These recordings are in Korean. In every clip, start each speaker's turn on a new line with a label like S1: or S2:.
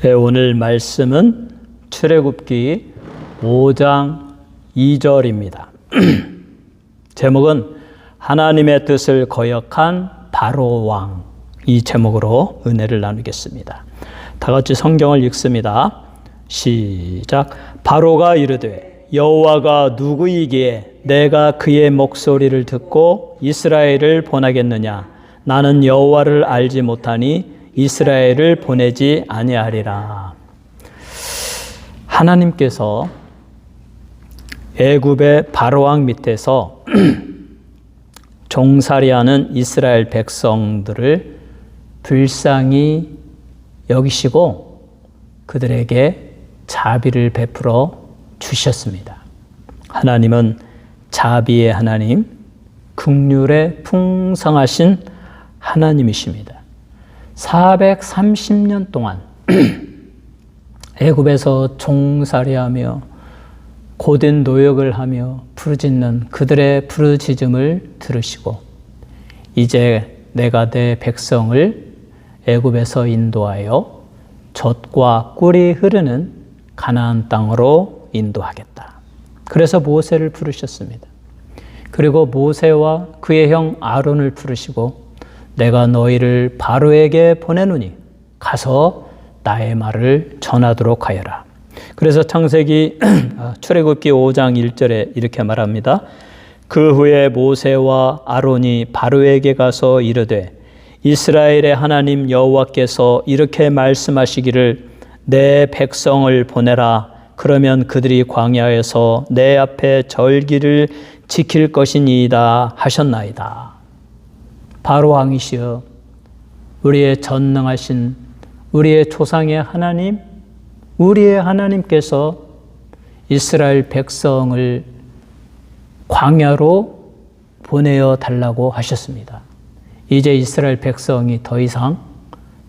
S1: 네, 오늘 말씀은 출애굽기 5장 2절입니다. 제목은 하나님의 뜻을 거역한 바로 왕, 이 제목으로 은혜를 나누겠습니다. 다 같이 성경을 읽습니다. 시작. 바로가 이르되 여호와가 누구이기에 내가 그의 목소리를 듣고 이스라엘을 보내겠느냐? 나는 여호와를 알지 못하니 이스라엘을 보내지 아니하리라. 하나님께서 애굽의 바로왕 밑에서 종살이하는 이스라엘 백성들을 불쌍히 여기시고 그들에게 자비를 베풀어 주셨습니다. 하나님은 자비의 하나님, 긍휼에 풍성하신 하나님이십니다. 430년 동안 애굽에서 종살이하며 고된 노역을 하며 부르짖는 그들의 부르짖음을 들으시고 이제 내가 내 백성을 애굽에서 인도하여 젖과 꿀이 흐르는 가나안 땅으로 인도하겠다. 그래서 모세를 부르셨습니다. 그리고 모세와 그의 형 아론을 부르시고 내가 너희를 바로에게 보내노니 가서 나의 말을 전하도록 하여라. 그래서 창세기 출애굽기 5장 1절에 이렇게 말합니다. 그 후에 모세와 아론이 바로에게 가서 이르되 이스라엘의 하나님 여호와께서 이렇게 말씀하시기를 내 백성을 보내라. 그러면 그들이 광야에서 내 앞에 절기를 지킬 것이니이다 하셨나이다. 바로 왕이시여, 우리의 전능하신 우리의 조상의 하나님, 우리의 하나님께서 이스라엘 백성을 광야로 보내어 달라고 하셨습니다. 이제 이스라엘 백성이 더 이상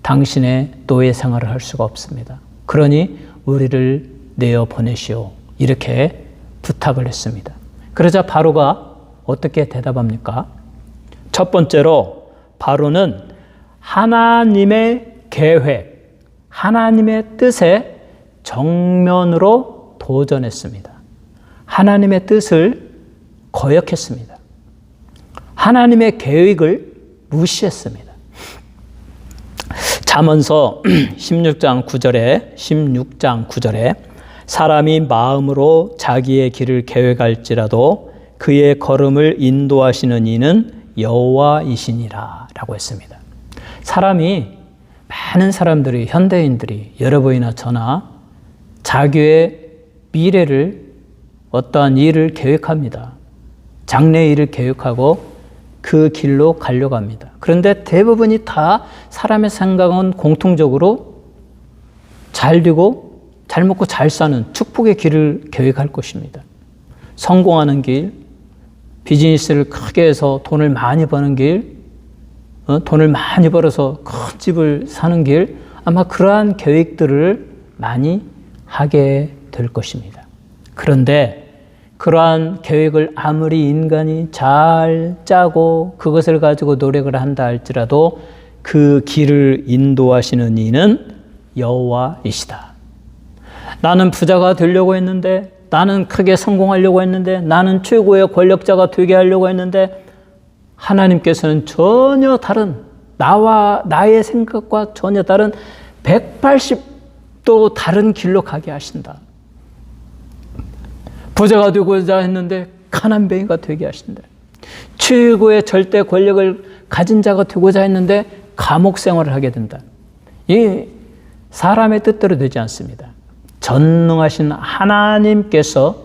S1: 당신의 노예 생활을 할 수가 없습니다. 그러니 우리를 내어 보내시오. 이렇게 부탁을 했습니다. 그러자 바로가 어떻게 대답합니까? 첫 번째로 바로는 하나님의 계획, 하나님의 뜻에 정면으로 도전했습니다. 하나님의 뜻을 거역했습니다. 하나님의 계획을 무시했습니다. 잠언서 16장 9절에 사람이 마음으로 자기의 길을 계획할지라도 그의 걸음을 인도하시는 이는 여호와이시니라 라고 했습니다. 많은 사람들이, 현대인들이 여러분이나 저나 자기의 미래를, 어떠한 일을 계획합니다. 장래 일을 계획하고 그 길로 가려고 합니다. 그런데 대부분이 다 사람의 생각은 공통적으로 잘 되고 잘 먹고 잘 사는 축복의 길을 계획할 것입니다. 성공하는 길, 비즈니스를 크게 해서 돈을 많이 버는 길, 돈을 많이 벌어서 큰 집을 사는 길, 아마 그러한 계획들을 많이 하게 될 것입니다. 그런데 그러한 계획을 아무리 인간이 잘 짜고 그것을 가지고 노력을 한다 할지라도 그 길을 인도하시는 이는 여호와이시다. 나는 부자가 되려고 했는데, 나는 크게 성공하려고 했는데, 나는 최고의 권력자가 되게 하려고 했는데 하나님께서는 전혀 다른, 나의 생각과 전혀 다른 180도 다른 길로 가게 하신다. 부자가 되고자 했는데 가난뱅이가 되게 하신다. 최고의 절대 권력을 가진 자가 되고자 했는데 감옥 생활을 하게 된다. 이 사람의 뜻대로 되지 않습니다. 전능하신 하나님께서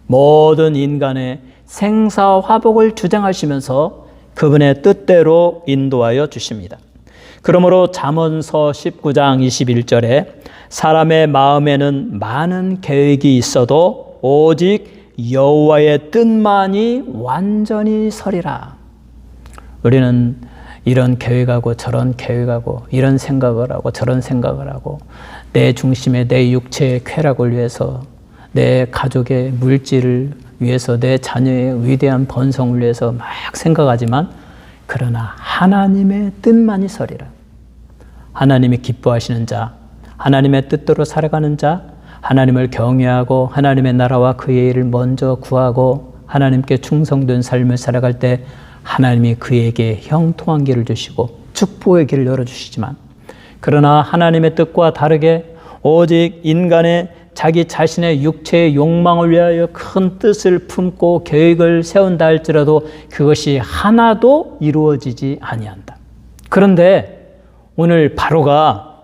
S1: 모든 인간의 생사화복을 주장하시면서 그분의 뜻대로 인도하여 주십니다. 그러므로 잠언서 19장 21절에 사람의 마음에는 많은 계획이 있어도 오직 여호와의 뜻만이 완전히 서리라. 우리는 이런 계획하고 저런 계획하고 이런 생각을 하고 저런 생각을 하고 내 중심의 내 육체의 쾌락을 위해서, 내 가족의 물질을 위해서, 내 자녀의 위대한 번성을 위해서 막 생각하지만 그러나 하나님의 뜻만이 서리라. 하나님이 기뻐하시는 자, 하나님의 뜻대로 살아가는 자, 하나님을 경외하고 하나님의 나라와 그의 일을 먼저 구하고 하나님께 충성된 삶을 살아갈 때 하나님이 그에게 형통한 길을 주시고 축복의 길을 열어주시지만, 그러나 하나님의 뜻과 다르게 오직 인간의 자기 자신의 육체의 욕망을 위하여 큰 뜻을 품고 계획을 세운다 할지라도 그것이 하나도 이루어지지 아니한다. 그런데 오늘 바로가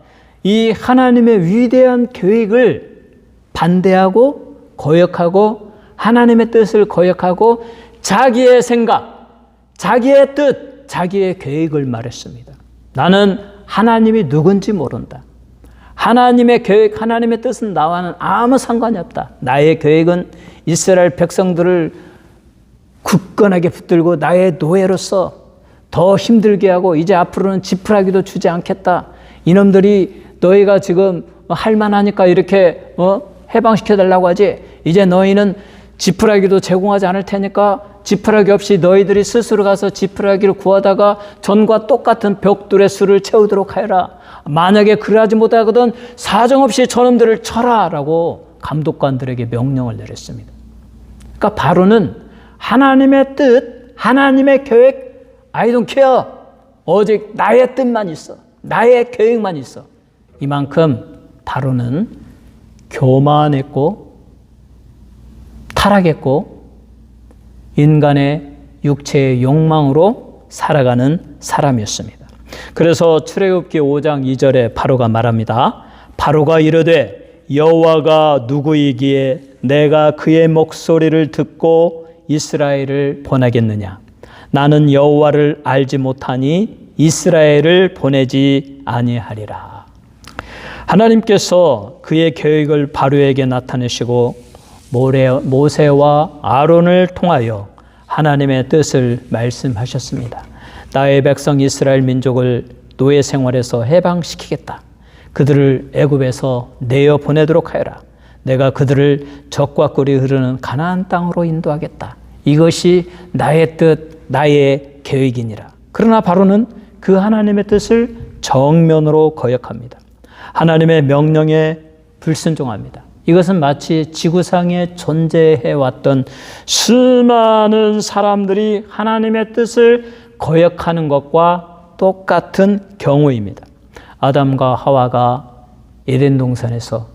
S1: 이 하나님의 위대한 계획을 반대하고 거역하고 하나님의 뜻을 거역하고 자기의 생각, 자기의 뜻, 자기의 계획을 말했습니다. 나는 하나님이 누군지 모른다. 하나님의 계획, 하나님의 뜻은 나와는 아무 상관이 없다. 나의 계획은 이스라엘 백성들을 굳건하게 붙들고 나의 노예로서 더 힘들게 하고 이제 앞으로는 지푸라기도 주지 않겠다. 이놈들이 너희가 지금 할만하니까 이렇게 해방시켜달라고 하지. 이제 너희는 지푸라기도 제공하지 않을 테니까 지푸라기 없이 너희들이 스스로 가서 지푸라기를 구하다가 전과 똑같은 벽돌의 수를 채우도록 하여라. 만약에 그러하지 못하거든 사정없이 저놈들을 쳐라 라고 감독관들에게 명령을 내렸습니다. 그러니까 바로는 하나님의 뜻, 하나님의 계획, I don't care. 오직 나의 뜻만 있어. 나의 계획만 있어. 이만큼 바로는 교만했고 타락했고 인간의 육체의 욕망으로 살아가는 사람이었습니다. 그래서 출애굽기 5장 2절에 바로가 말합니다. 바로가 이르되 여호와가 누구이기에 내가 그의 목소리를 듣고 이스라엘을 보내겠느냐. 나는 여호와를 알지 못하니 이스라엘을 보내지 아니하리라. 하나님께서 그의 계획을 바로에게 나타내시고 모세와 아론을 통하여 하나님의 뜻을 말씀하셨습니다. 나의 백성 이스라엘 민족을 노예 생활에서 해방시키겠다. 그들을 애굽에서 내어 보내도록 하여라. 내가 그들을 적과 꿀이 흐르는 가나안 땅으로 인도하겠다. 이것이 나의 뜻, 나의 계획이니라. 그러나 바로는 그 하나님의 뜻을 정면으로 거역합니다. 하나님의 명령에 불순종합니다. 이것은 마치 지구상에 존재해왔던 수많은 사람들이 하나님의 뜻을 거역하는 것과 똑같은 경우입니다. 아담과 하와가 에덴 동산에서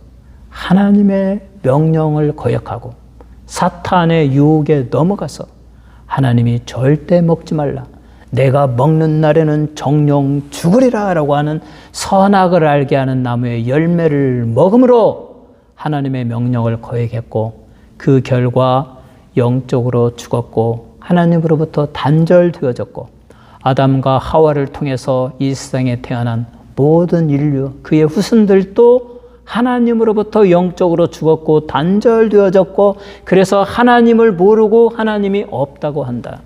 S1: 하나님의 명령을 거역하고 사탄의 유혹에 넘어가서 하나님이 절대 먹지 말라. 내가 먹는 날에는 정령 죽으리라 라고 하는 선악을 알게 하는 나무의 열매를 먹음으로 하나님의 명령을 거역했고 그 결과 영적으로 죽었고 하나님으로부터 단절되어졌고 아담과 하와를 통해서 이 세상에 태어난 모든 인류 그의 후손들도 하나님으로부터 영적으로 죽었고 단절되어졌고 그래서 하나님을 모르고 하나님이 없다고 한다.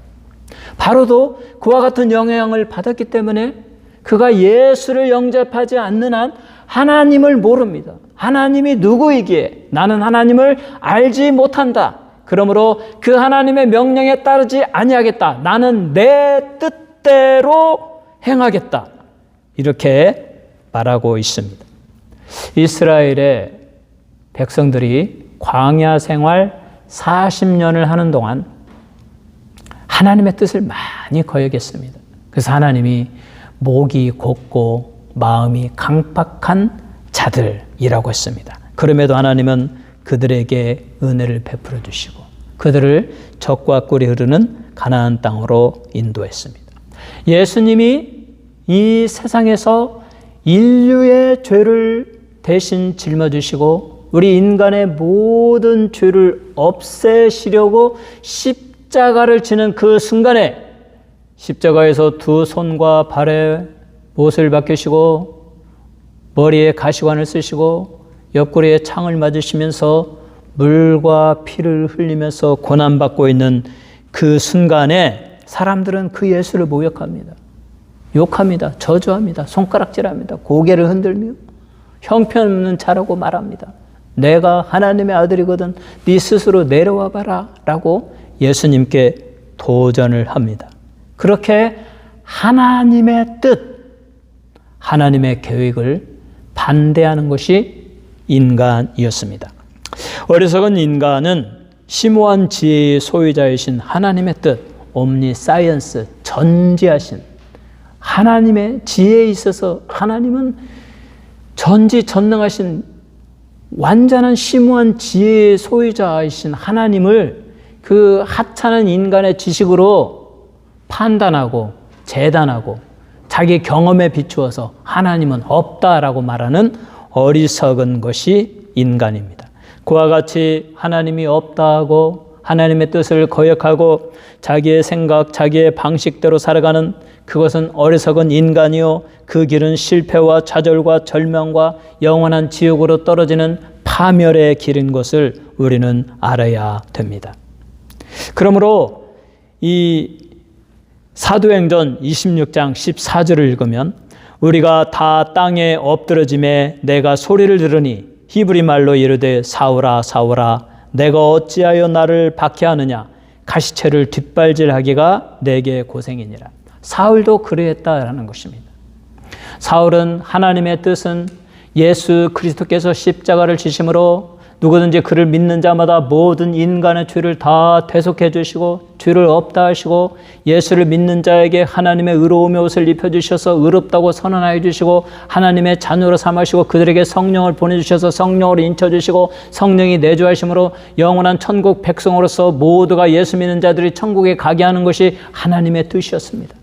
S1: 바로도 그와 같은 영향을 받았기 때문에 그가 예수를 영접하지 않는 한 하나님을 모릅니다. 하나님이 누구이기에 나는 하나님을 알지 못한다. 그러므로 그 하나님의 명령에 따르지 아니하겠다. 나는 내 뜻대로 행하겠다. 이렇게 말하고 있습니다. 이스라엘의 백성들이 광야 생활 40년을 하는 동안 하나님의 뜻을 많이 거역했습니다. 그래서 하나님이 목이 곧고 마음이 강팍한 자들이라고 했습니다. 그럼에도 하나님은 그들에게 은혜를 베풀어 주시고 그들을 젖과 꿀이 흐르는 가나안 땅으로 인도했습니다. 예수님이 이 세상에서 인류의 죄를 대신 짊어지시고 우리 인간의 모든 죄를 없애시려고 십자가를 지는 그 순간에 십자가에서 두 손과 발에 못을 박히시고 머리에 가시관을 쓰시고 옆구리에 창을 맞으시면서 물과 피를 흘리면서 고난받고 있는 그 순간에 사람들은 그 예수를 모욕합니다. 욕합니다. 저주합니다. 손가락질합니다. 고개를 흔들며 형편없는 자라고 말합니다. 내가 하나님의 아들이거든 네 스스로 내려와 봐라 라고 예수님께 도전을 합니다. 그렇게 하나님의 뜻, 하나님의 계획을 반대하는 것이 인간이었습니다. 어리석은 인간은 심오한 지혜의 소유자이신 하나님의 뜻, 옴니사이언스, 전지하신 하나님의 지혜에 있어서 하나님은 전지전능하신 완전한 심오한 지혜의 소유자이신 하나님을 그 하찮은 인간의 지식으로 판단하고 재단하고 자기 경험에 비추어서 하나님은 없다라고 말하는 어리석은 것이 인간입니다. 그와 같이 하나님이 없다고 하나님의 뜻을 거역하고 자기의 생각, 자기의 방식대로 살아가는 그것은 어리석은 인간이요 그 길은 실패와 좌절과 절망과 영원한 지옥으로 떨어지는 파멸의 길인 것을 우리는 알아야 됩니다. 그러므로 이 사도행전 26장 14절을 읽으면 우리가 다 땅에 엎드러짐에 내가 소리를 들으니 히브리 말로 이르되 사울아 사울아 내가 어찌하여 나를 박해하느냐 가시체를 뒷발질하기가 내게 고생이니라. 사울도 그러했다라는 것입니다. 사울은 하나님의 뜻은 예수 그리스도께서 십자가를 지심으로 누구든지 그를 믿는 자마다 모든 인간의 죄를 다 대속해 주시고 죄를 없다 하시고 예수를 믿는 자에게 하나님의 의로움의 옷을 입혀주셔서 의롭다고 선언하여 주시고 하나님의 자녀로 삼으시고 그들에게 성령을 보내주셔서 성령으로 인쳐주시고 성령이 내주하심으로 영원한 천국 백성으로서 모두가 예수 믿는 자들이 천국에 가게 하는 것이 하나님의 뜻이었습니다.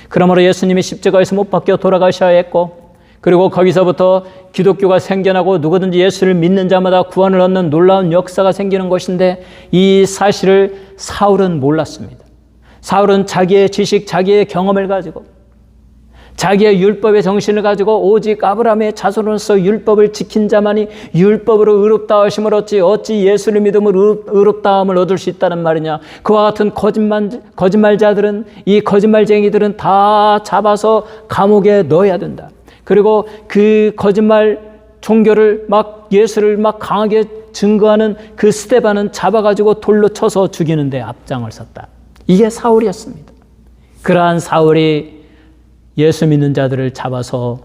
S1: 그러므로 예수님이 십자가에서 못 박혀 돌아가셔야 했고 그리고 거기서부터 기독교가 생겨나고 누구든지 예수를 믿는 자마다 구원을 얻는 놀라운 역사가 생기는 것인데 이 사실을 사울은 몰랐습니다. 사울은 자기의 지식, 자기의 경험을 가지고 자기의 율법의 정신을 가지고 오직 아브라함의 자손으로서 율법을 지킨 자만이 율법으로 의롭다 하심을 얻지 어찌 예수를 믿음으로 의롭다함을 얻을 수 있다는 말이냐. 그와 같은 거짓말자들은 이 거짓말쟁이들은 다 잡아서 감옥에 넣어야 된다. 그리고 그 거짓말 종교를 막 예수를 막 강하게 증거하는 그 스데반은 잡아가지고 돌로 쳐서 죽이는데 앞장을 섰다. 이게 사울이었습니다. 그러한 사울이 예수 믿는 자들을 잡아서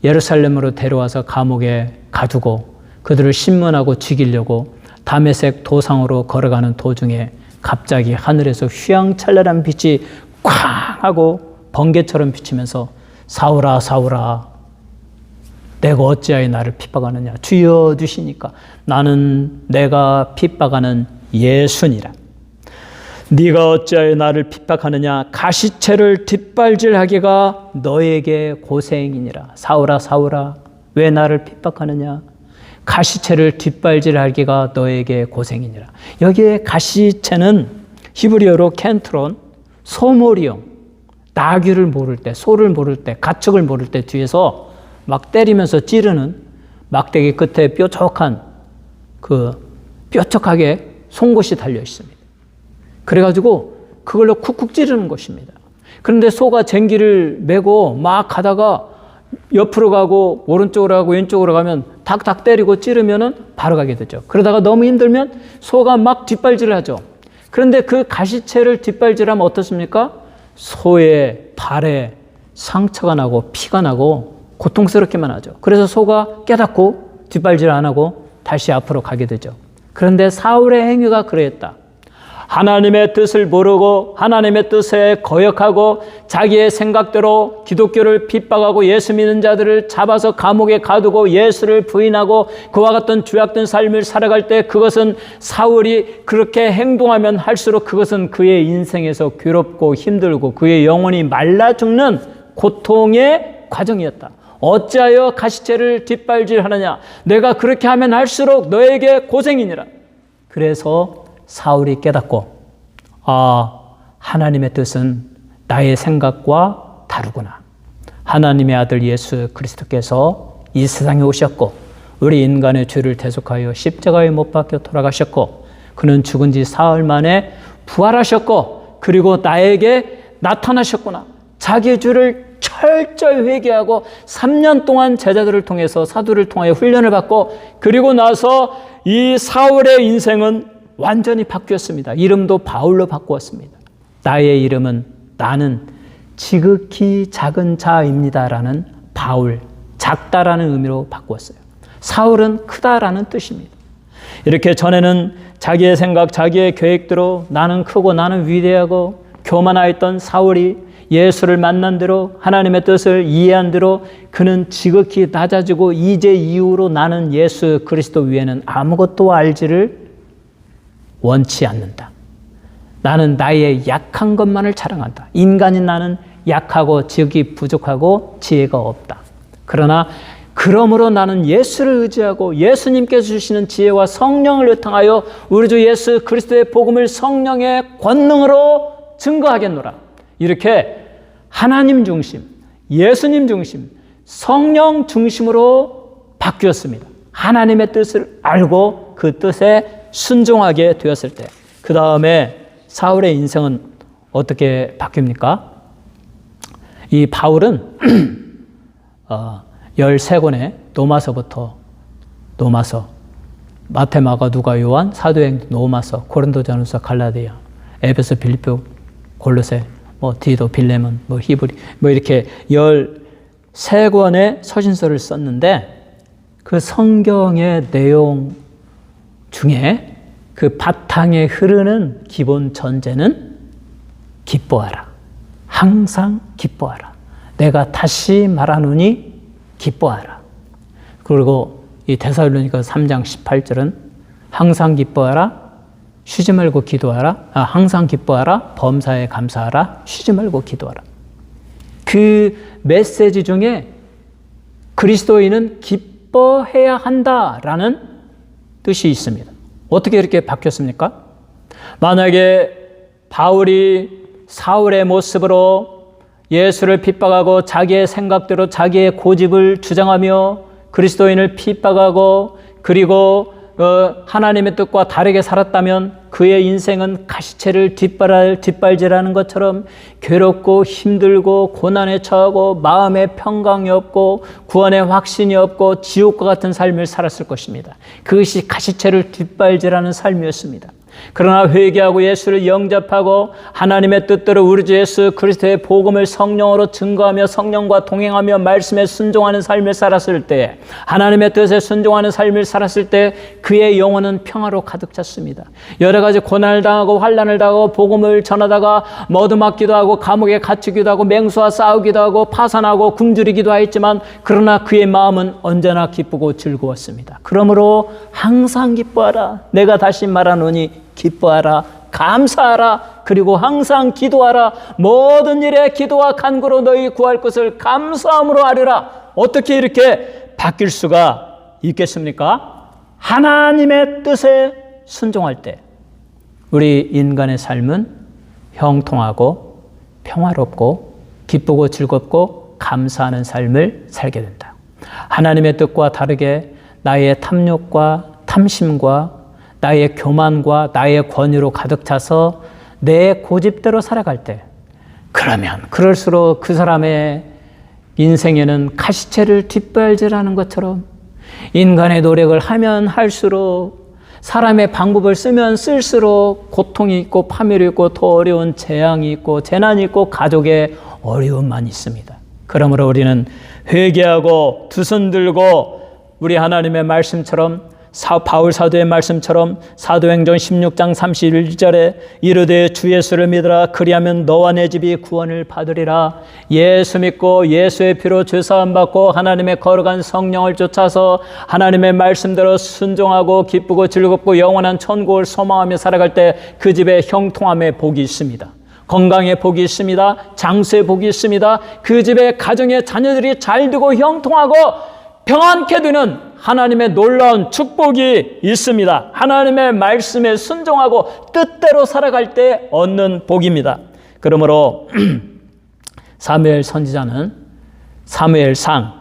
S1: 예루살렘으로 데려와서 감옥에 가두고 그들을 신문하고 죽이려고 다메섹 도상으로 걸어가는 도중에 갑자기 하늘에서 휘황찬란한 빛이 쾅 하고 번개처럼 비치면서 사울아 사울아 내가 어찌하여 나를 핍박하느냐 주여 주시니까 나는 내가 핍박하는 예수니라. 네가 어찌하여 나를 핍박하느냐 가시체를 뒷발질하기가 너에게 고생이니라. 사울아 사울아 왜 나를 핍박하느냐 가시체를 뒷발질하기가 너에게 고생이니라. 여기에 가시체는 히브리어로 켄트론 소몰이용 나귀를 모를 때, 소를 모를 때, 가축을 모를 때 뒤에서 막 때리면서 찌르는 막대기 끝에 뾰족한 뾰족하게 송곳이 달려 있습니다. 그래가지고 그걸로 쿡쿡 찌르는 것입니다. 그런데 소가 쟁기를 메고 막 가다가 옆으로 가고 오른쪽으로 가고 왼쪽으로 가면 탁탁 때리고 찌르면은 바로 가게 되죠. 그러다가 너무 힘들면 소가 막 뒷발질을 하죠. 그런데 그 가시체를 뒷발질하면 어떻습니까? 소의 발에 상처가 나고 피가 나고 고통스럽기만 하죠. 그래서 소가 깨닫고 뒷발질 안 하고 다시 앞으로 가게 되죠. 그런데 사울의 행위가 그러했다. 하나님의 뜻을 모르고 하나님의 뜻에 거역하고 자기의 생각대로 기독교를 핍박하고 예수 믿는 자들을 잡아서 감옥에 가두고 예수를 부인하고 그와 같은 죄악된 삶을 살아갈 때 그것은 사울이 그렇게 행동하면 할수록 그것은 그의 인생에서 괴롭고 힘들고 그의 영혼이 말라 죽는 고통의 과정이었다. 어찌하여 가시체를 뒷발질하느냐 내가 그렇게 하면 할수록 너에게 고생이니라. 그래서 사울이 깨닫고 하나님의 뜻은 나의 생각과 다르구나. 하나님의 아들 예수 그리스도께서 이 세상에 오셨고 우리 인간의 죄를 대속하여 십자가에 못 박혀 돌아가셨고 그는 죽은 지 사흘 만에 부활하셨고 그리고 나에게 나타나셨구나. 자기의 죄를 철저히 회개하고 3년 동안 제자들을 통해서 사도를 통하여 훈련을 받고 그리고 나서 이 사울의 인생은 완전히 바뀌었습니다. 이름도 바울로 바꾸었습니다. 나의 이름은 나는 지극히 작은 자입니다라는 바울, 작다라는 의미로 바꾸었어요. 사울은 크다라는 뜻입니다. 이렇게 전에는 자기의 생각, 자기의 계획대로 나는 크고 나는 위대하고 교만하였던 사울이 예수를 만난 대로 하나님의 뜻을 이해한 대로 그는 지극히 낮아지고 이제 이후로 나는 예수 그리스도 위에는 아무것도 알지를 원치 않는다. 나는 나의 약한 것만을 자랑한다. 인간인 나는 약하고 지극히 부족하고 지혜가 없다. 그러므로 나는 예수를 의지하고 예수님께서 주시는 지혜와 성령을 의탕하여 우리 주 예수 그리스도의 복음을 성령의 권능으로 증거하겠노라. 이렇게 하나님 중심, 예수님 중심, 성령 중심으로 바뀌었습니다. 하나님의 뜻을 알고 그 뜻에 순종하게 되었을 때, 그 다음에 사울의 인생은 어떻게 바뀝니까? 이 바울은 13권의 노마서, 마태, 마가, 누가, 요한, 사도행전, 노마서, 고린도전서, 갈라디아, 에베소, 빌립보, 골로새, 디도, 빌레몬, 히브리, 이렇게 13권의 서신서를 썼는데 그 성경의 내용 중에 그 바탕에 흐르는 기본 전제는 기뻐하라. 항상 기뻐하라. 내가 다시 말하노니 기뻐하라. 그리고 이 데살로니가 3장 18절은 항상 기뻐하라. 쉬지 말고 기도하라. 항상 기뻐하라. 범사에 감사하라. 쉬지 말고 기도하라. 그 메시지 중에 그리스도인은 기뻐해야 한다라는 뜻이 있습니다. 어떻게 이렇게 바뀌었습니까? 만약에 바울이 사울의 모습으로 예수를 핍박하고 자기의 생각대로 자기의 고집을 주장하며 그리스도인을 핍박하고 그리고 하나님의 뜻과 다르게 살았다면 그의 인생은 가시채를 뒷발질하는 것처럼 괴롭고 힘들고 고난에 처하고 마음에 평강이 없고 구원의 확신이 없고 지옥과 같은 삶을 살았을 것입니다. 그것이 가시채를 뒷발질하는 삶이었습니다. 그러나 회개하고 예수를 영접하고 하나님의 뜻대로 우리 주 예수 그리스도의 복음을 성령으로 증거하며 성령과 동행하며 말씀에 순종하는 삶을 살았을 때, 하나님의 뜻에 순종하는 삶을 살았을 때 그의 영혼은 평화로 가득 찼습니다. 여러 가지 고난을 당하고 환난을 당하고 복음을 전하다가 머드맞기도 하고 감옥에 갇히기도 하고 맹수와 싸우기도 하고 파산하고 굶주리기도 하였지만 그러나 그의 마음은 언제나 기쁘고 즐거웠습니다. 그러므로 항상 기뻐하라. 내가 다시 말하노니 기뻐하라. 감사하라. 그리고 항상 기도하라. 모든 일에 기도와 간구로 너희 구할 것을 감사함으로 아뢰라. 어떻게 이렇게 바뀔 수가 있겠습니까? 하나님의 뜻에 순종할 때 우리 인간의 삶은 형통하고 평화롭고 기쁘고 즐겁고 감사하는 삶을 살게 된다. 하나님의 뜻과 다르게 나의 탐욕과 탐심과 나의 교만과 나의 권위로 가득 차서 내 고집대로 살아갈 때, 그러면 그럴수록 그 사람의 인생에는 가시채를 뒷발질하는 것처럼 인간의 노력을 하면 할수록 사람의 방법을 쓰면 쓸수록 고통이 있고 파멸이 있고 더 어려운 재앙이 있고 재난이 있고 가족의 어려움만 있습니다. 그러므로 우리는 회개하고 두 손 들고 우리 하나님의 말씀처럼 바울 사도의 말씀처럼 사도행전 16장 31절에 이르되 주 예수를 믿으라. 그리하면 너와 내 집이 구원을 받으리라. 예수 믿고 예수의 피로 죄사함 받고 하나님의 거룩한 성령을 쫓아서 하나님의 말씀대로 순종하고 기쁘고 즐겁고 영원한 천국을 소망하며 살아갈 때 그 집에 형통함의 복이 있습니다. 건강의 복이 있습니다. 장수의 복이 있습니다. 그 집에 가정의 자녀들이 잘 되고 형통하고 평안케 되는 하나님의 놀라운 축복이 있습니다. 하나님의 말씀에 순종하고 뜻대로 살아갈 때 얻는 복입니다. 그러므로 사무엘 선지자는 사무엘상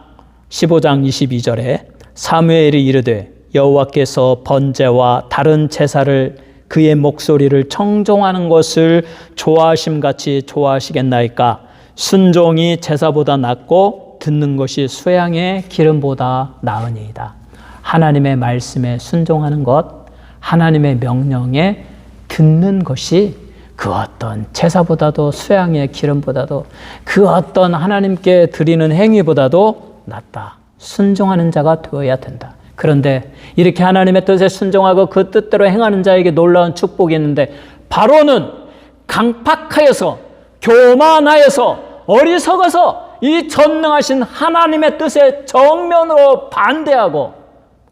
S1: 15장 22절에 사무엘이 이르되 여호와께서 번제와 다른 제사를 그의 목소리를 청종하는 것을 좋아하심같이 좋아하시겠나이까. 순종이 제사보다 낫고 듣는 것이 수양의 기름보다 나으니이다. 하나님의 말씀에 순종하는 것, 하나님의 명령에 듣는 것이 그 어떤 제사보다도 수양의 기름보다도 그 어떤 하나님께 드리는 행위보다도 낫다. 순종하는 자가 되어야 된다. 그런데 이렇게 하나님의 뜻에 순종하고 그 뜻대로 행하는 자에게 놀라운 축복이 있는데, 바로는 강팍하여서 교만하여서 어리석어서 이 전능하신 하나님의 뜻에 정면으로 반대하고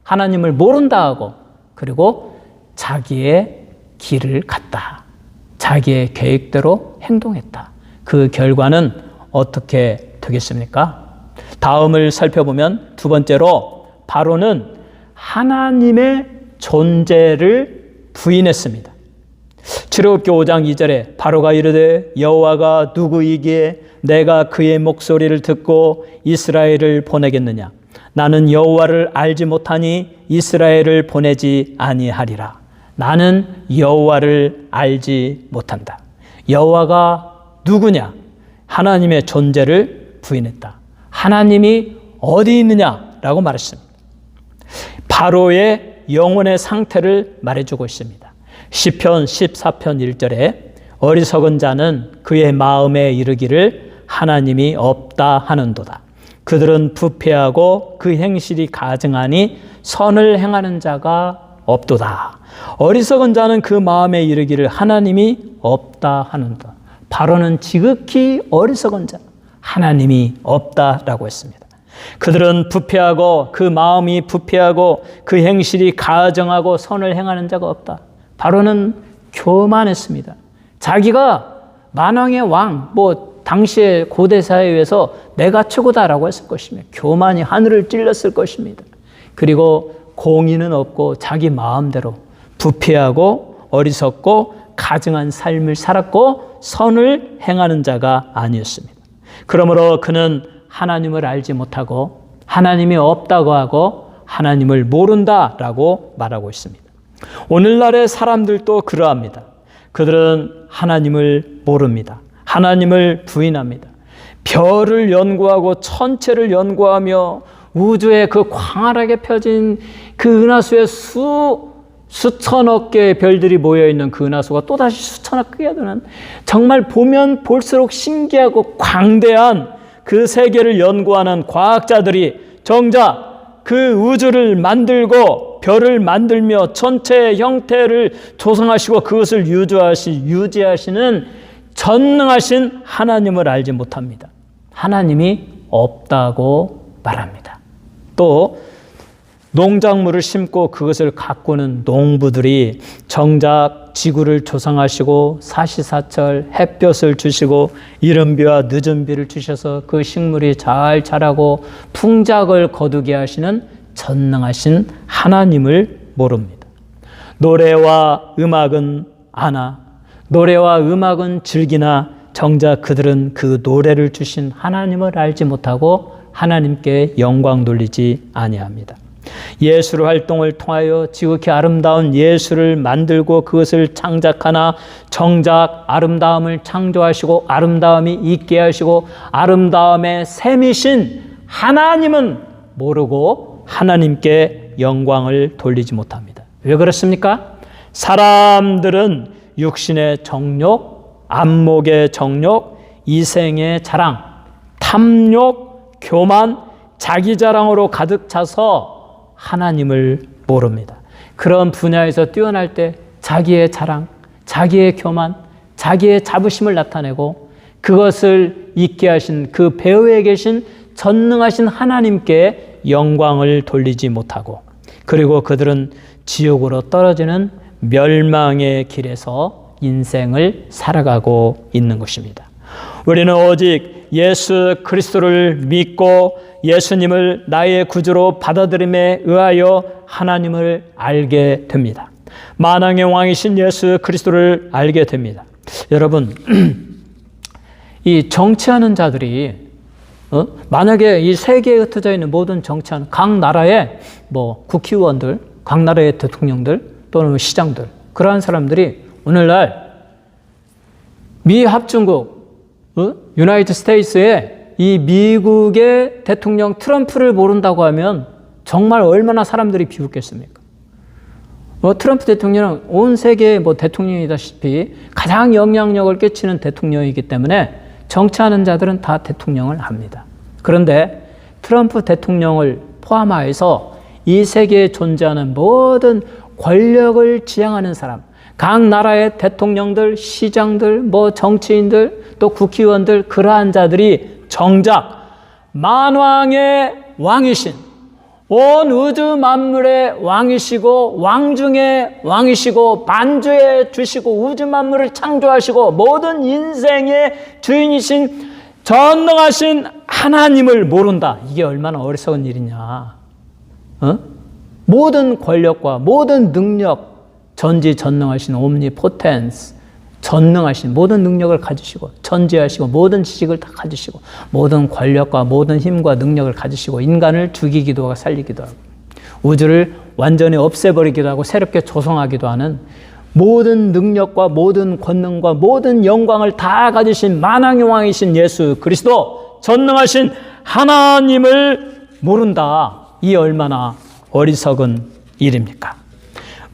S1: 하나님을 모른다 하고, 그리고 자기의 길을 갔다. 자기의 계획대로 행동했다. 그 결과는 어떻게 되겠습니까? 다음을 살펴보면 두 번째로 바로는 하나님의 존재를 부인했습니다. 출애굽기 5장 2절에 바로가 이르되 여호와가 누구이기에 내가 그의 목소리를 듣고 이스라엘을 보내겠느냐? 나는 여호와를 알지 못하니 이스라엘을 보내지 아니하리라. 나는 여호와를 알지 못한다. 여호와가 누구냐? 하나님의 존재를 부인했다. 하나님이 어디 있느냐라고 말했습니다. 바로의 영혼의 상태를 말해주고 있습니다. 시편 14편 1절에 어리석은 자는 그의 마음에 이르기를 하나님이 없다 하는도다. 그들은 부패하고 그 행실이 가증하니 선을 행하는 자가 없도다. 어리석은 자는 그 마음에 이르기를 하나님이 없다 하는도다. 바로는 지극히 어리석은 자, 하나님이 없다라고 했습니다. 그들은 부패하고 그 마음이 부패하고 그 행실이 가증하고 선을 행하는 자가 없다. 바로는 교만했습니다. 자기가 만왕의 왕, 당시의 고대 사회에서 내가 최고다라고 했을 것입니다. 교만이 하늘을 찔렀을 것입니다. 그리고 공의는 없고 자기 마음대로 부패하고 어리석고 가증한 삶을 살았고 선을 행하는 자가 아니었습니다. 그러므로 그는 하나님을 알지 못하고 하나님이 없다고 하고 하나님을 모른다라고 말하고 있습니다. 오늘날의 사람들도 그러합니다. 그들은 하나님을 모릅니다. 하나님을 부인합니다. 별을 연구하고 천체를 연구하며 우주에 그 광활하게 펴진 그 은하수에 수천억 개의 별들이 모여있는 그 은하수가 또다시 수천억 개가 되는 정말 보면 볼수록 신기하고 광대한 그 세계를 연구하는 과학자들이 정작 그 우주를 만들고 별을 만들며 천체의 형태를 조성하시고 그것을 유지하시는 전능하신 하나님을 알지 못합니다. 하나님이 없다고 말합니다. 또 농작물을 심고 그것을 가꾸는 농부들이 정작 지구를 조성하시고 사시사철 햇볕을 주시고 이른 비와 늦은 비를 주셔서 그 식물이 잘 자라고 풍작을 거두게 하시는 전능하신 하나님을 모릅니다. 노래와 음악은 아나 노래와 음악은 즐기나 정작 그들은 그 노래를 주신 하나님을 알지 못하고 하나님께 영광 돌리지 아니합니다. 예술 활동을 통하여 지극히 아름다운 예술을 만들고 그것을 창작하나 정작 아름다움을 창조하시고 아름다움이 있게 하시고 아름다움의 셈이신 하나님은 모르고 하나님께 영광을 돌리지 못합니다. 왜 그렇습니까? 사람들은 육신의 정욕, 안목의 정욕, 이생의 자랑, 탐욕, 교만, 자기 자랑으로 가득 차서 하나님을 모릅니다. 그런 분야에서 뛰어날 때 자기의 자랑, 자기의 교만, 자기의 자부심을 나타내고 그것을 있게 하신 그 배후에 계신 전능하신 하나님께 영광을 돌리지 못하고 그리고 그들은 지옥으로 떨어지는 멸망의 길에서 인생을 살아가고 있는 것입니다. 우리는 오직 예수 그리스도를 믿고 예수님을 나의 구주로 받아들임에 의하여 하나님을 알게 됩니다. 만왕의 왕이신 예수 그리스도를 알게 됩니다. 여러분, 이 정치하는 자들이 만약에 이 세계에 흩어져 있는 모든 정치하는 각 나라의 국회의원들, 각 나라의 대통령들 또는 시장들 그러한 사람들이 오늘날 미 합중국 유나이티드 스테이츠의 이 미국의 대통령 트럼프를 모른다고 하면 정말 얼마나 사람들이 비웃겠습니까? 트럼프 대통령은 온 세계의 대통령이다시피 가장 영향력을 끼치는 대통령이기 때문에 정치하는 자들은 다 대통령을 압니다. 그런데 트럼프 대통령을 포함하여서 이 세계에 존재하는 모든 권력을 지향하는 사람, 각 나라의 대통령들, 시장들, 정치인들, 또 국회의원들, 그러한 자들이 정작 만왕의 왕이신, 온 우주 만물의 왕이시고 왕 중에 왕이시고 만주에 주시고 우주 만물을 창조하시고 모든 인생의 주인이신 전능하신 하나님을 모른다. 이게 얼마나 어리석은 일이냐. 모든 권력과 모든 능력, 전지전능하신 옴니포텐스, 전능하신 모든 능력을 가지시고 전지하시고 모든 지식을 다 가지시고 모든 권력과 모든 힘과 능력을 가지시고 인간을 죽이기도 하고 살리기도 하고 우주를 완전히 없애버리기도 하고 새롭게 조성하기도 하는 모든 능력과 모든 권능과 모든 영광을 다 가지신 만왕의 왕이신 예수 그리스도, 전능하신 하나님을 모른다. 이 얼마나 어리석은 일입니까?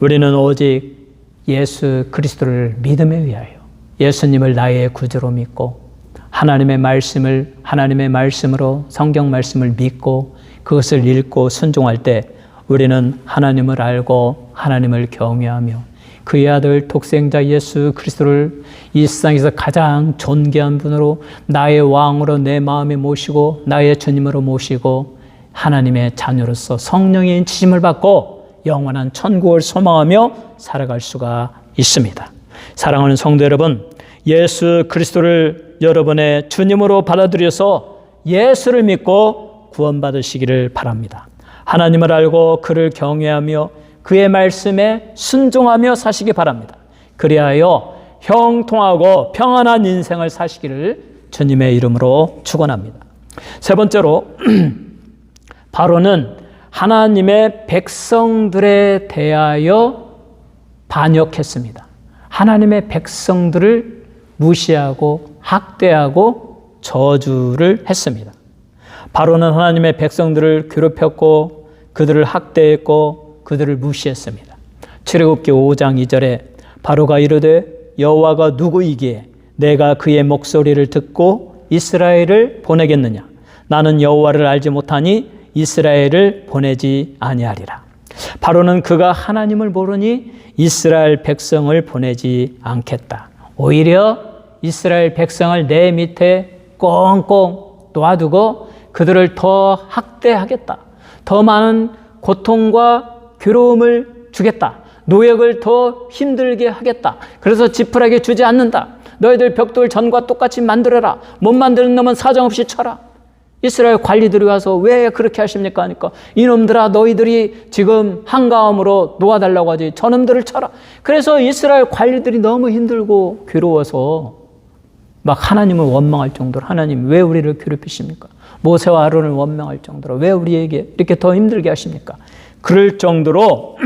S1: 우리는 오직 예수 그리스도를 믿음에 의하여 예수님을 나의 구주로 믿고 하나님의 말씀으로 성경 말씀을 믿고 그것을 읽고 순종할 때 우리는 하나님을 알고 하나님을 경외하며 그의 아들 독생자 예수 그리스도를 이 세상에서 가장 존귀한 분으로 나의 왕으로 내 마음에 모시고 나의 주님으로 모시고 하나님의 자녀로서 성령의 인치심을 받고 영원한 천국을 소망하며 살아갈 수가 있습니다. 사랑하는 성도 여러분, 예수 그리스도를 여러분의 주님으로 받아들여서 예수를 믿고 구원받으시기를 바랍니다. 하나님을 알고 그를 경외하며 그의 말씀에 순종하며 사시기 바랍니다. 그리하여 형통하고 평안한 인생을 사시기를 주님의 이름으로 축원합니다. 세 번째로 바로는 하나님의 백성들에 대하여 반역했습니다. 하나님의 백성들을 무시하고 학대하고 저주를 했습니다. 바로는 하나님의 백성들을 괴롭혔고 그들을 학대했고 그들을 무시했습니다. 출애굽기 5장 2절에 바로가 이르되 여호와가 누구이기에 내가 그의 목소리를 듣고 이스라엘을 보내겠느냐? 나는 여호와를 알지 못하니 이스라엘을 보내지 아니하리라. 바로는 그가 하나님을 모르니 이스라엘 백성을 보내지 않겠다. 오히려 이스라엘 백성을 내 밑에 꽁꽁 놓아두고 그들을 더 학대하겠다. 더 많은 고통과 괴로움을 주겠다. 노역을 더 힘들게 하겠다. 그래서 지푸라기 주지 않는다. 너희들 벽돌 전과 똑같이 만들어라. 못 만드는 놈은 사정없이 쳐라. 이스라엘 관리들이 와서 왜 그렇게 하십니까? 하니까 이놈들아 너희들이 지금 한가함으로 놓아달라고 하지 저놈들을 쳐라. 그래서 이스라엘 관리들이 너무 힘들고 괴로워서 막 하나님을 원망할 정도로 하나님 왜 우리를 괴롭히십니까? 모세와 아론을 원망할 정도로 왜 우리에게 이렇게 더 힘들게 하십니까? 그럴 정도로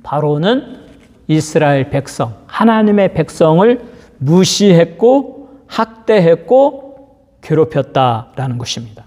S1: 바로는 이스라엘 백성, 하나님의 백성을 무시했고 학대했고 괴롭혔다라는 것입니다.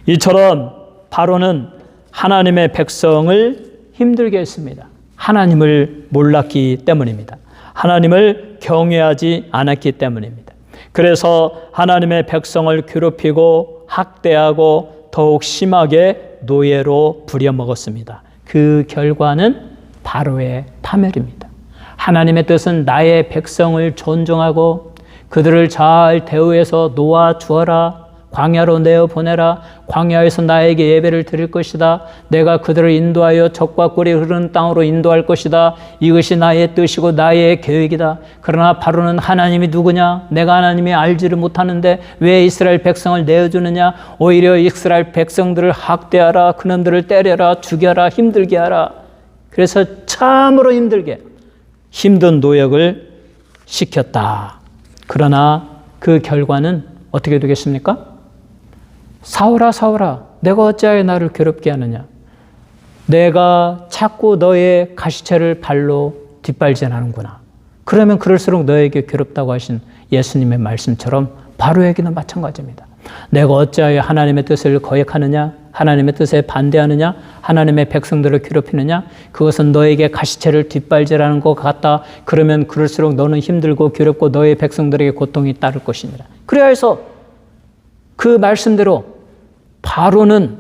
S1: 이처럼 바로는 하나님의 백성을 힘들게 했습니다. 하나님을 몰랐기 때문입니다. 하나님을 경외하지 않았기 때문입니다. 그래서 하나님의 백성을 괴롭히고 학대하고 더욱 심하게 노예로 부려먹었습니다. 그 결과는 바로의 파멸입니다. 하나님의 뜻은 나의 백성을 존중하고 그들을 잘 대우해서 놓아주어라. 광야로 내어보내라. 광야에서 나에게 예배를 드릴 것이다. 내가 그들을 인도하여 젖과 꿀이 흐르는 땅으로 인도할 것이다. 이것이 나의 뜻이고 나의 계획이다. 그러나 바로는 하나님이 누구냐? 내가 하나님이 알지를 못하는데 왜 이스라엘 백성을 내어주느냐? 오히려 이스라엘 백성들을 학대하라. 그놈들을 때려라. 죽여라. 힘들게 하라. 그래서 참으로 힘들게 힘든 노역을 시켰다. 그러나 그 결과는 어떻게 되겠습니까? 사울아 사울아 내가 어찌하여 나를 괴롭게 하느냐? 내가 자꾸 너의 가시체를 발로 뒷발질하는구나. 그러면 그럴수록 너에게 괴롭다고 하신 예수님의 말씀처럼 바로에게는 마찬가지입니다. 내가 어찌하여 하나님의 뜻을 거역하느냐? 하나님의 뜻에 반대하느냐? 하나님의 백성들을 괴롭히느냐? 그것은 너에게 가시체를 뒷발질하는 것 같다. 그러면 그럴수록 너는 힘들고 괴롭고 너의 백성들에게 고통이 따를 것이니라. 그래야 해서 그 말씀대로 바로는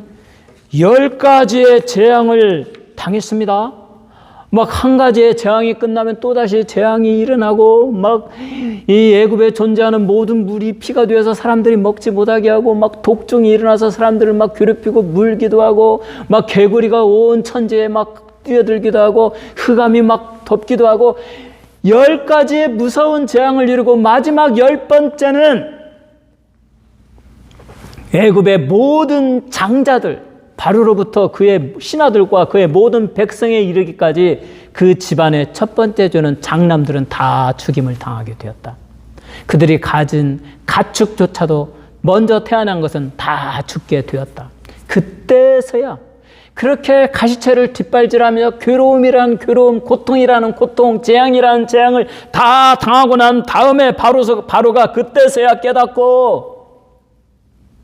S1: 10가지의 재앙을 당했습니다. 막 한 가지의 재앙이 끝나면 또다시 재앙이 일어나고 막 이 애굽에 존재하는 모든 물이 피가 되어서 사람들이 먹지 못하게 하고 막 독종이 일어나서 사람들을 막 괴롭히고 물기도 하고 막 개구리가 온 천지에 막 뛰어들기도 하고 흑암이 막 덮기도 하고 10가지의 무서운 재앙을 이루고 마지막 10번째는 애굽의 모든 장자들 바로로부터 그의 신하들과 그의 모든 백성에 이르기까지 그 집안의 첫 번째 주는 장남들은 다 죽임을 당하게 되었다. 그들이 가진 가축조차도 먼저 태어난 것은 다 죽게 되었다. 그때서야 그렇게 가시체를 뒷발질하며 괴로움이란 괴로움, 고통이라는 고통, 재앙이라는 재앙을 다 당하고 난 다음에 바로가 그때서야 깨닫고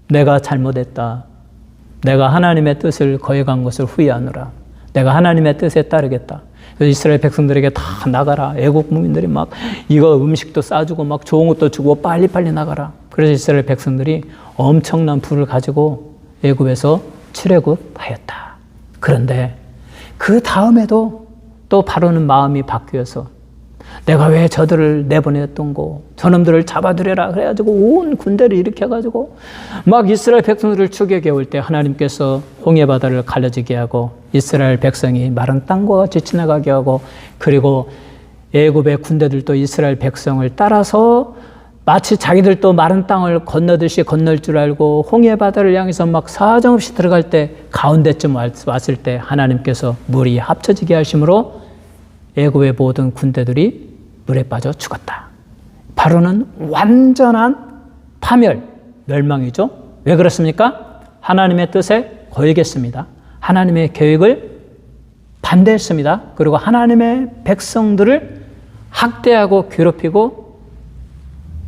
S1: 내가 잘못했다. 내가 하나님의 뜻을 거역한 것을 후회하노라. 내가 하나님의 뜻에 따르겠다. 그래서 이스라엘 백성들에게 다 나가라. 애국 국민들이 막 이거 음식도 싸주고 막 좋은 것도 주고 빨리빨리 나가라. 그래서 이스라엘 백성들이 엄청난 부를 가지고 애굽에서 출애굽하였다. 그런데 그 다음에도 또 바로는 마음이 바뀌어서 내가 왜 저들을 내보냈던고 저놈들을 잡아들여라 그래가지고 온 군대를 일으켜가지고 막 이스라엘 백성들을 추격해 올 때 하나님께서 홍해바다를 갈라지게 하고 이스라엘 백성이 마른 땅과 같이 지나가게 하고 그리고 애굽의 군대들도 이스라엘 백성을 따라서 마치 자기들도 마른 땅을 건너듯이 건널 줄 알고 홍해바다를 향해서 막 사정없이 들어갈 때 가운데쯤 왔을 때 하나님께서 물이 합쳐지게 하심으로 애굽의 모든 군대들이 물에 빠져 죽었다. 바로는 완전한 파멸, 멸망이죠. 왜 그렇습니까? 하나님의 뜻에 거역했습니다. 하나님의 계획을 반대했습니다. 그리고 하나님의 백성들을 학대하고 괴롭히고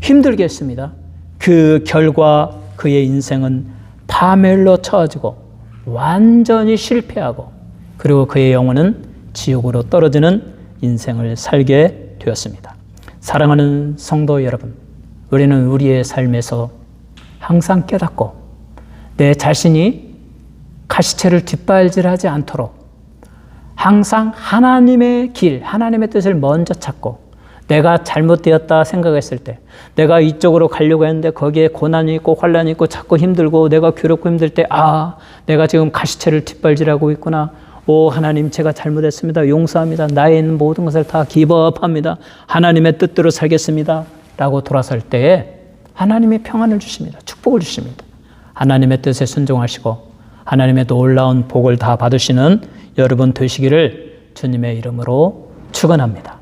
S1: 힘들게 했습니다. 그 결과 그의 인생은 파멸로 처해지고 완전히 실패하고 그리고 그의 영혼은 지옥으로 떨어지는 인생을 살게 되었습니다. 사랑하는 성도 여러분, 우리는 우리의 삶에서 항상 깨닫고 내 자신이 가시체를 뒷발질하지 않도록 항상 하나님의 길, 하나님의 뜻을 먼저 찾고 내가 잘못되었다 생각했을 때 내가 이쪽으로 가려고 했는데 거기에 고난이 있고 환난이 있고 자꾸 힘들고 내가 괴롭고 힘들 때 내가 지금 가시체를 뒷발질하고 있구나. 오 하나님 제가 잘못했습니다. 용서합니다. 나의 있는 모든 것을 다 기버업합니다. 하나님의 뜻대로 살겠습니다. 라고 돌아설 때에 하나님이 평안을 주십니다. 축복을 주십니다. 하나님의 뜻에 순종하시고 하나님의 놀라운 복을 다 받으시는 여러분 되시기를 주님의 이름으로 축원합니다.